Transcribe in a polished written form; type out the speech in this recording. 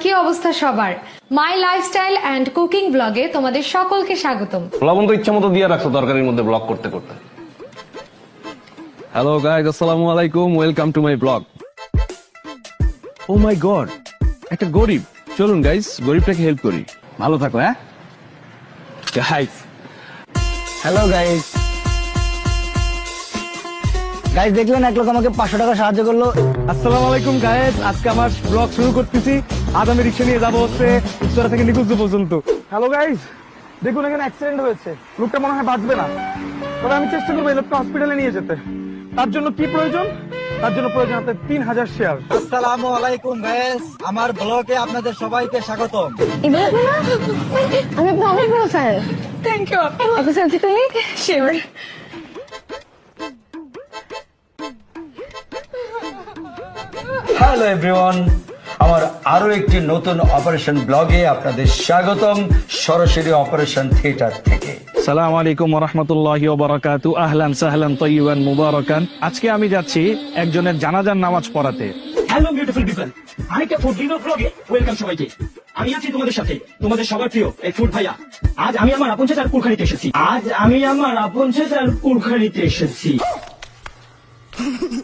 কি অবস্থা সবার? মাই লাইফস্টাইল অ্যান্ড কুকিং ব্লগে তোমাদের সকলকে স্বাগতম। লবণ তো ইচ্ছা মতো দিয়ে রাখছো তরকারির মধ্যে ব্লগ করতে করতে। হ্যালো গাইস, আসসালামু আলাইকুম, welcome to my blog. Oh my god, একটা গরিব। চলুন গাইস, গরিবটাকে হেল্প করি। ভালো থাকো। হ্যাঁ গাইস, হ্যালো গাইস। গাইস দেখলেন এক লোক আমাকে 500 টাকা সাহায্য করলো। আসসালামু আলাইকুম গাইস, আজকে আমার ব্লগ শুরু করতেছি। আজ আমি রিক্সা নিয়ে যাবো হচ্ছে উত্তরা থেকে নিকুঞ্জ পর্যন্ত। হ্যালো গাইস, দেখুন এখানে অ্যাক্সিডেন্ট হয়েছে, লোকটা মনে হয় বাঁচবে না। তবে আমি চেষ্টা করবো এই লোকটা হসপিটালে নিয়ে যেতে। তার জন্য কি প্রয়োজন? তার জন্য প্রয়োজন আপনার 3000 শেয়ার। আসসালামু আলাইকুম গাইস, আমার ব্লগে আপনাদের সবাইকে স্বাগতম। আমি আপনার অনেক বড় ফ্যান। Thank you. আপনি সেলফি তুলি শিওর। হ্যালো এভরিওয়ান, আমার আরো একটি নতুন অপারেশন ব্লগে আপনাদের স্বাগতম, সরাসরি অপারেশন থিয়েটার থেকে। সালাম আলাইকুম ওয়া রাহমাতুল্লাহি ওয়া বারাকাতু। আহলান সাহলান তাইয়িবান মুবারাকান। আজকে আমি যাচ্ছি একজনের জানাজার নামাজ পড়াতে। হ্যালো বিউটিফুল পিপল, আরেকটা ফুড রিভিউ ব্লগে ওয়েলকাম সবাইকে। আমি আছি তোমাদের সাথে, তোমাদের সবার প্রিয় এই ফুড ভাইয়া। আজ আমি আমার আপন চাচার কুলখানিতে এসেছি।